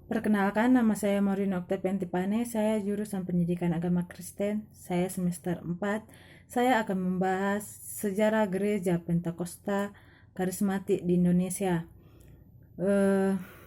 Perkenalkan, nama saya Maureen Octaviantipane, saya jurusan Pendidikan Agama Kristen, saya semester 4. Saya akan membahas sejarah gereja Pentakosta Karismatik di Indonesia.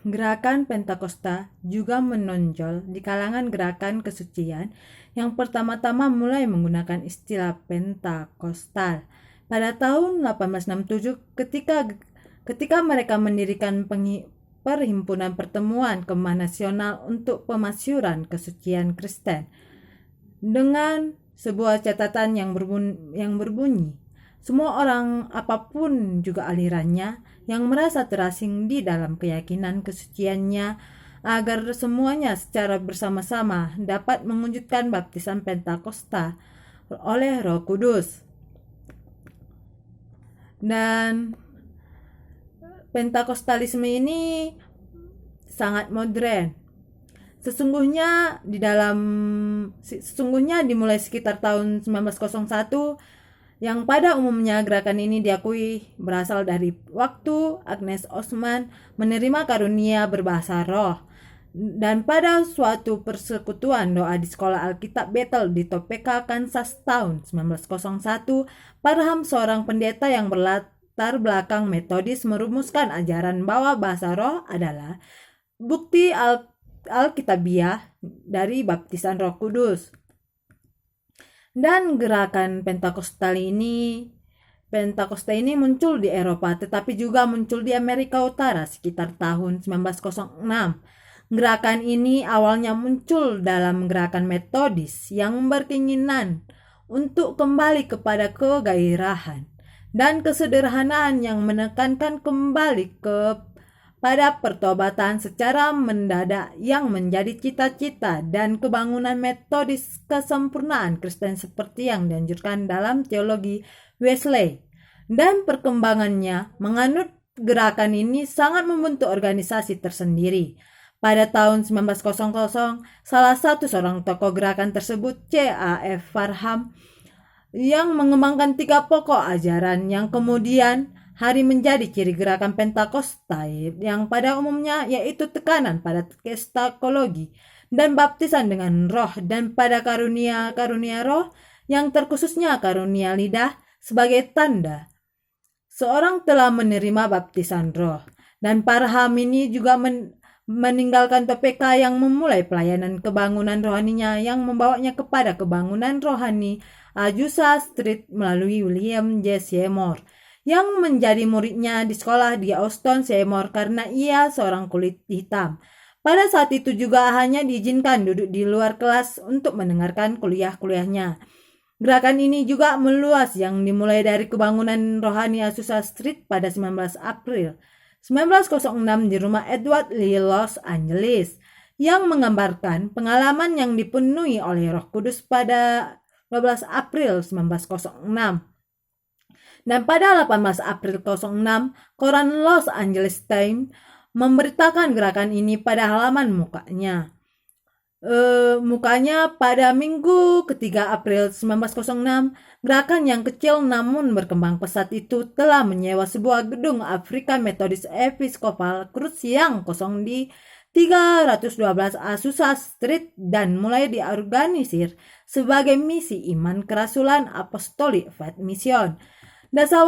Gerakan Pentakosta juga menonjol di kalangan gerakan kesucian yang pertama-tama mulai menggunakan istilah Pentakostal. Pada tahun 1867 ketika mereka mendirikan Perhimpunan Pertemuan Kemah Nasional untuk Pemasyuran Kesucian Kristen dengan sebuah catatan yang berbunyi, semua orang apapun juga alirannya yang merasa terasing di dalam keyakinan kesuciannya agar semuanya secara bersama-sama dapat mewujudkan baptisan Pentakosta oleh Roh Kudus. Dan Pentakostalisme ini sangat modern. Sesungguhnya dimulai sekitar tahun 1901, yang pada umumnya gerakan ini diakui berasal dari waktu Agnes Osman menerima karunia berbahasa roh. Dan pada suatu persekutuan doa di sekolah Alkitab Bethel di Topeka, Kansas tahun 1901, Parham, seorang pendeta yang berlatar belakang metodis, merumuskan ajaran bahwa bahasa roh adalah bukti Alkitabiah dari baptisan Roh Kudus. Dan gerakan Pentakosta ini muncul di Eropa, tetapi juga muncul di Amerika Utara sekitar tahun 1906. Gerakan ini awalnya muncul dalam gerakan metodis yang berkeinginan untuk kembali kepada kegairahan dan kesederhanaan yang menekankan kembali pada pertobatan secara mendadak yang menjadi cita-cita dan kebangunan metodis kesempurnaan Kristen seperti yang dianjurkan dalam teologi Wesley. Dan perkembangannya menganut gerakan ini sangat membentuk organisasi tersendiri. Pada tahun 1900, salah satu seorang tokoh gerakan tersebut, C.A.F. Parham, yang mengembangkan 3 pokok ajaran yang kemudian hari menjadi ciri gerakan Pentakosta, yang pada umumnya yaitu tekanan pada kestologi dan baptisan dengan roh, dan pada karunia roh yang terkhususnya karunia lidah sebagai tanda seorang telah menerima baptisan roh. Dan Parham ini juga meninggalkan Topeka yang memulai pelayanan kebangunan rohaninya yang membawanya kepada kebangunan rohani Azusa Street melalui William J. Seymour yang menjadi muridnya di sekolah di Austin. Seymour karena ia seorang kulit hitam. Pada saat itu juga hanya diizinkan duduk di luar kelas untuk mendengarkan kuliahnya. Gerakan ini juga meluas yang dimulai dari kebangunan rohani Azusa Street pada 19 April 1906 di rumah Edward Lee, Los Angeles, yang menggambarkan pengalaman yang dipenuhi oleh Roh Kudus pada 12 April 1906. Dan pada 18 April 06, koran Los Angeles Times memberitakan gerakan ini pada halaman mukanya pada Minggu ketiga April 1906. Gerakan yang kecil namun berkembang pesat itu telah menyewa sebuah gedung African Methodist Episcopal Church yang kosong di 312 Azusa Street dan mulai diorganisir sebagai misi iman kerasulan Apostolic Faith Mission. Dasar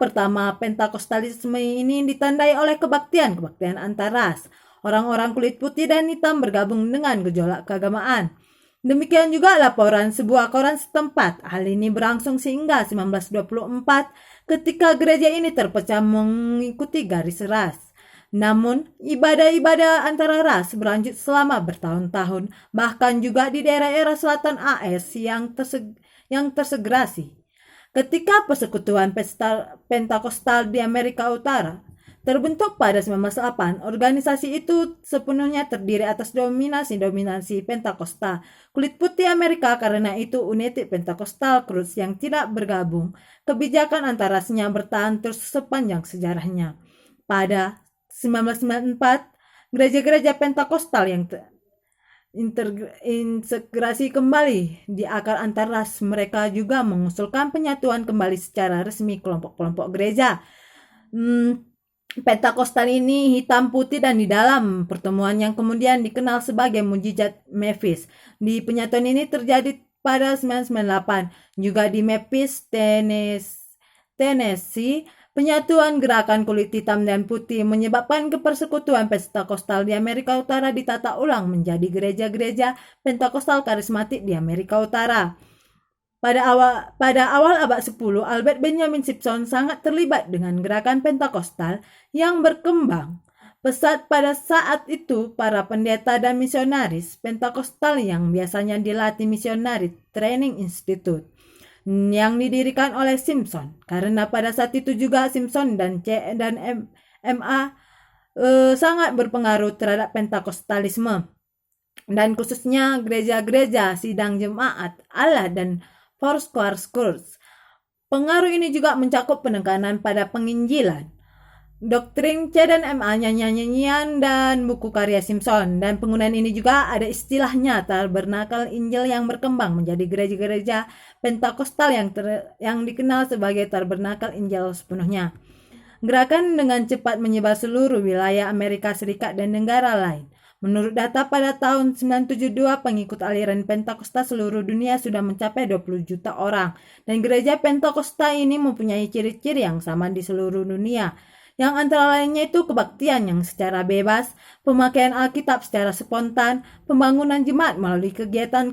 pertama Pentakostalisme ini ditandai oleh kebaktian antar ras. Orang-orang kulit putih dan hitam bergabung dengan gejolak keagamaan. Demikian juga laporan sebuah koran setempat. Hal ini berlangsung sehingga 1924 ketika gereja ini terpecah mengikuti garis ras. Namun, ibadah-ibadah antara ras berlanjut selama bertahun-tahun, bahkan juga di daerah-daerah selatan AS yang tersegrasi. Ketika persekutuan Pentakostal di Amerika Utara terbentuk pada 1908, organisasi itu sepenuhnya terdiri atas dominasi Pentakosta kulit putih Amerika. Karena itu United Pentecostal Church yang tidak bergabung, kebijakan antarasnya bertahan terus sepanjang sejarahnya. Pada 1994, gereja-gereja Pentakostal yang integrasi kembali di akar antar ras. Mereka juga mengusulkan penyatuan kembali secara resmi kelompok-kelompok gereja Pentakostal ini hitam putih dan di dalam pertemuan yang kemudian dikenal sebagai mujizat Memphis. Di penyatuan ini terjadi pada 1998. Juga di Memphis, Tennessee, penyatuan gerakan kulit hitam dan putih menyebabkan kepersekutuan Pentakostal di Amerika Utara ditata ulang menjadi gereja-gereja Pentakostal karismatik di Amerika Utara. Pada awal abad 10, Albert Benjamin Simpson sangat terlibat dengan gerakan Pentakostal yang berkembang pesat pada saat itu. Para pendeta dan misionaris Pentakostal yang biasanya dilatih Missionary Training Institute yang didirikan oleh Simpson, karena pada saat itu juga Simpson dan MA sangat berpengaruh terhadap Pentakostalisme dan khususnya gereja-gereja sidang jemaat Allah dan Foursquare Schools. Pengaruh ini juga mencakup penekanan pada penginjilan, doktrin C dan MA, nyanyian dan buku karya Simpson. Dan penggunaan ini juga ada istilahnya Tabernakel Injil yang berkembang menjadi gereja-gereja Pentakostal yang dikenal sebagai Tabernakel Injil sepenuhnya. Gerakan dengan cepat menyebar seluruh wilayah Amerika Serikat dan negara lain. Menurut data pada tahun 1972, pengikut aliran Pentakosta seluruh dunia sudah mencapai 20 juta orang. Dan gereja Pentakosta ini mempunyai ciri-ciri yang sama di seluruh dunia, yang antara lainnya itu kebaktian yang secara bebas, pemakaian Alkitab secara spontan, pembangunan jemaat melalui kegiatan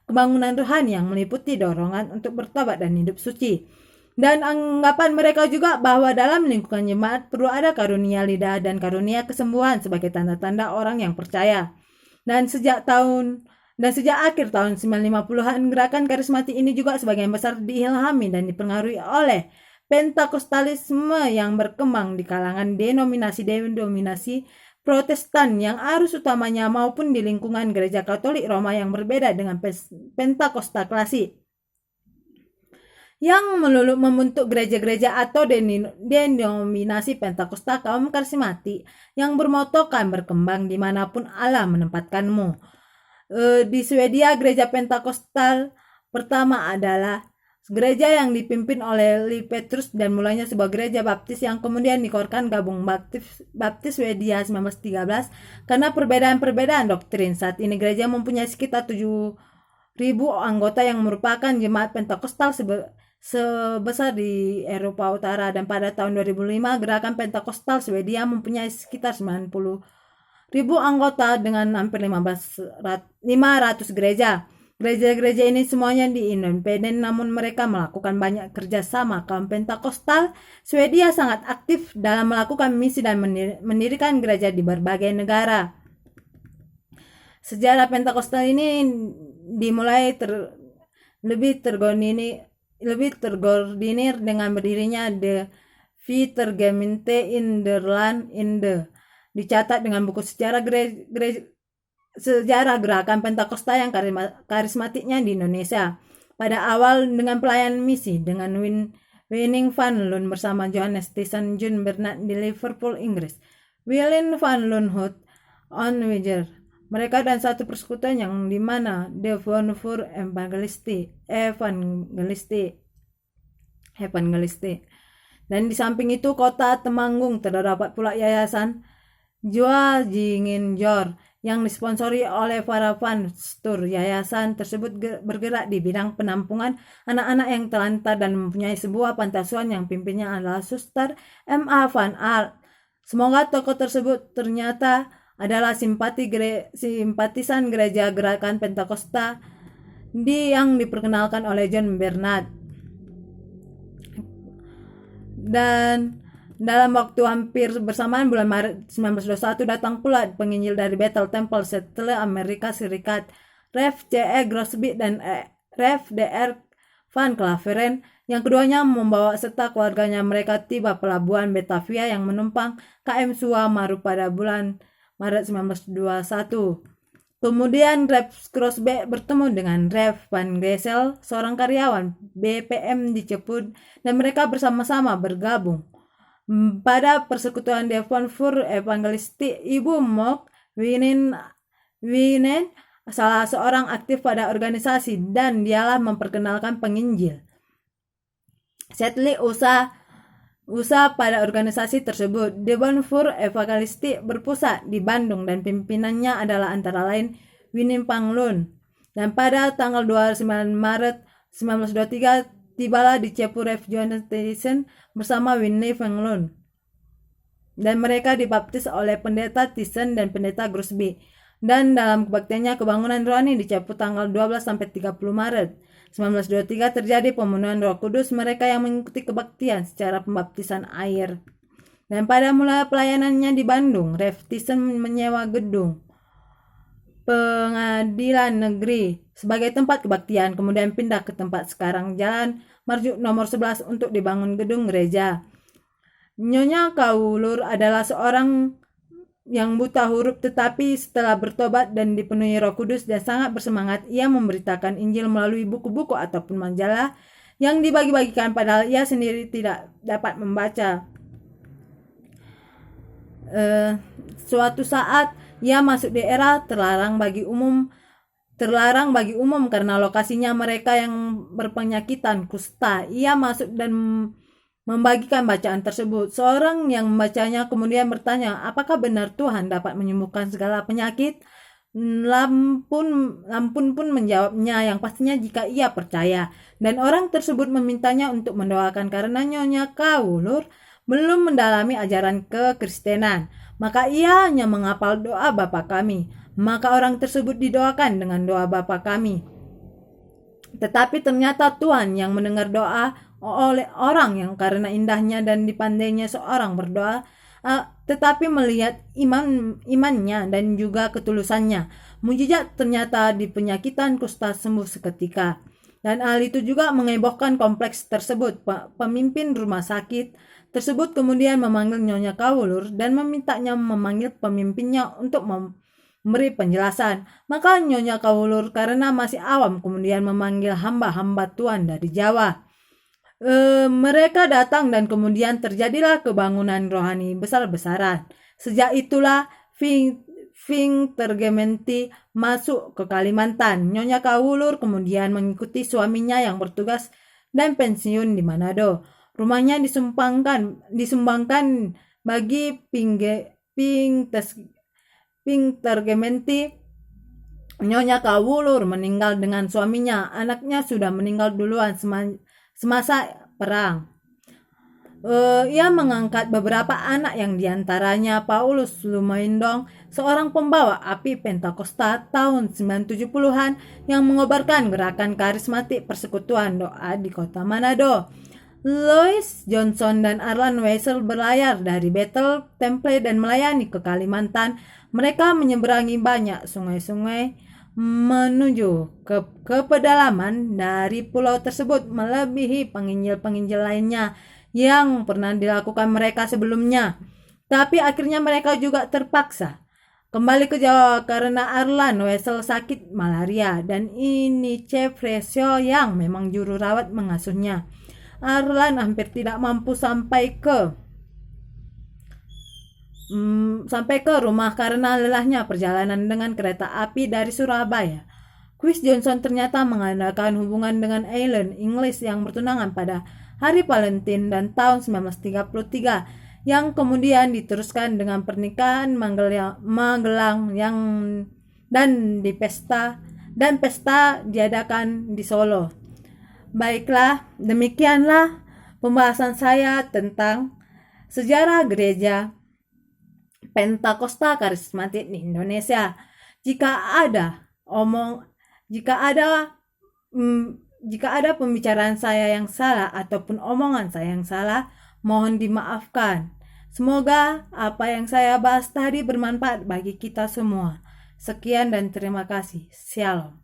kebangunan rohani yang meliputi dorongan untuk bertobat dan hidup suci. Dan anggapan mereka juga bahwa dalam lingkungan jemaat perlu ada karunia lidah dan karunia kesembuhan sebagai tanda-tanda orang yang percaya. Dan sejak akhir tahun 1950-an, gerakan karismatik ini juga sebagian besar diilhami dan dipengaruhi oleh Pentakostalisme yang berkembang di kalangan denominasi Protestan yang arus utamanya maupun di lingkungan gereja Katolik Roma yang berbeda dengan Pentakosta klasik, yang melulu membentuk gereja-gereja atau denominasi Pentakosta kaum karismatik yang bermotokan berkembang dimanapun Allah menempatkanmu. Di Swedia, gereja Pentakostal pertama adalah gereja yang dipimpin oleh Lee Petrus dan mulanya sebuah gereja baptis yang kemudian dikeluarkan gabung baptis Swedia 1913 karena perbedaan doktrin. Saat ini gereja mempunyai sekitar 7.000 anggota yang merupakan jemaat Pentakostal sebesar di Eropa Utara. Dan pada tahun 2005, gerakan Pentakostal Swedia mempunyai sekitar 90.000 anggota dengan hampir 500 gereja. Gereja-gereja ini semuanya di independen, namun mereka melakukan banyak kerjasama. Kaum Pentakostal Swedia sangat aktif dalam melakukan misi dan mendirikan gereja di berbagai negara. Sejarah Pentakostal ini dimulai lebih terkoordinir dengan berdirinya The Vetergemeente in der Land Inde. Dicatat dengan buku sejarah gerakan Pentakosta yang karismatiknya di Indonesia. Pada awal dengan pelayanan misi dengan Winning van Loon bersama Johannes Tyson Jun Bernard di Liverpool, Inggris, Willem van Loonhout on Wiger. Mereka dan satu persekutuan yang dimana The Vonvoer Evangelisti. Dan di samping itu kota Temanggung terdapat pula yayasan Joa Jingin Jor yang disponsori oleh para Van Stur. Yayasan tersebut bergerak di bidang penampungan anak-anak yang terlantar dan mempunyai sebuah panti asuhan yang pimpinnya adalah Suster M.A. Van Aert. Semoga tokoh tersebut ternyata adalah simpatisan gereja gerakan Pentakosta yang diperkenalkan oleh John Bernard. Dan dalam waktu hampir bersamaan bulan Maret 1921 datang pula penginjil dari Bethel Temple setelah Amerika Serikat, Rev. C.E. Grosby dan Rev. Dr. Van Claveren, yang keduanya membawa serta keluarganya. Mereka tiba pelabuhan Batavia yang menumpang KM Sua Maru pada bulan Maret 1921. Kemudian Rev. Crosby bertemu dengan Rev. Van Gressel, seorang karyawan BPM di Cepud, dan mereka bersama-sama bergabung pada persekutuan Devon Fur Evangelisti. Ibu Mock Winen, salah seorang aktif pada organisasi, dan dialah memperkenalkan penginjil. Sedley Usa usaha pada organisasi tersebut. The Bonfur Evangelistik berpusat di Bandung dan pimpinannya adalah antara lain Winnie Panglun. Dan pada tanggal 29 Maret 1923 tibalah di Cepu Refugee Station bersama Winnie Panglun. Dan mereka dibaptis oleh Pendeta Thyssen dan Pendeta Grosby. Dan dalam kebaktiannya kebangunan rohani di Cepu tanggal 12 sampai 30 Maret 1923 terjadi pemenuhan Roh Kudus mereka yang mengikuti kebaktian secara pembaptisan air. Dan pada mulai pelayanannya di Bandung, Rev Thyssen menyewa gedung Pengadilan Negeri sebagai tempat kebaktian, kemudian pindah ke tempat sekarang Jalan Marjuk nomor 11 untuk dibangun gedung gereja. Nyonya Kawulur adalah seorang yang buta huruf, tetapi setelah bertobat dan dipenuhi Roh Kudus dan sangat bersemangat, ia memberitakan Injil melalui buku-buku ataupun majalah yang dibagi-bagikan padahal ia sendiri tidak dapat membaca. Suatu saat ia masuk daerah terlarang bagi umum karena lokasinya mereka yang berpenyakitan kusta. Ia masuk dan membagikan bacaan tersebut. Seorang yang membacanya kemudian bertanya, apakah benar Tuhan dapat menyembuhkan segala penyakit? Lampun pun menjawabnya yang pastinya jika ia percaya. Dan orang tersebut memintanya untuk mendoakan karena Nyonya Kawulur belum mendalami ajaran kekristenan. Maka ia hanya menghafal doa Bapa Kami. Maka orang tersebut didoakan dengan doa Bapa Kami. Tetapi ternyata Tuhan yang mendengar doa oleh orang yang karena indahnya dan dipandainya seorang berdoa, tetapi melihat imannya dan juga ketulusannya. Mujizat ternyata di penyakitan kusta sembuh seketika. Dan hal itu juga mengebohkan kompleks tersebut. Pemimpin rumah sakit tersebut kemudian memanggil Nyonya Kawulur dan memintanya memanggil pemimpinnya untuk memberi penjelasan. Maka Nyonya Kawulur karena masih awam kemudian memanggil hamba-hamba Tuhan dari Jawa. Mereka datang dan kemudian terjadilah kebangunan rohani besar-besaran. Sejak itulah Ving Tergementi masuk ke Kalimantan. Nyonya Kawulur kemudian mengikuti suaminya yang bertugas dan pensiun di Manado. Rumahnya disumbangkan bagi Ving Tergementi. Nyonya Kawulur meninggal dengan suaminya. Anaknya sudah meninggal duluan semasa perang. Ia mengangkat beberapa anak yang diantaranya Paulus Lumaindong, seorang pembawa api Pentakosta tahun 970-an yang mengobarkan gerakan karismatik persekutuan doa di kota Manado. Louis Johnson dan Arlan Weisel berlayar dari Bethel Temple dan melayani ke Kalimantan. Mereka menyeberangi banyak sungai-sungai menuju ke pedalaman dari pulau tersebut melebihi penginjil-penginjil lainnya yang pernah dilakukan mereka sebelumnya. Tapi akhirnya mereka juga terpaksa kembali ke Jawa karena Arlan Weisel sakit malaria dan ini Chef Resio yang memang juru rawat mengasuhnya. Arlan hampir tidak mampu sampai ke rumah karena lelahnya perjalanan dengan kereta api dari Surabaya. Chris Johnson ternyata mengadakan hubungan dengan Eileen English yang bertunangan pada hari Valentine dan tahun 1933 yang kemudian diteruskan dengan pernikahan Magelang dan pesta diadakan di Solo. Baiklah, demikianlah pembahasan saya tentang sejarah gereja Pentakosta karismatik di Indonesia. Jika ada pembicaraan saya yang salah ataupun omongan saya yang salah, mohon dimaafkan. Semoga apa yang saya bahas tadi bermanfaat bagi kita semua. Sekian dan terima kasih. Shalom.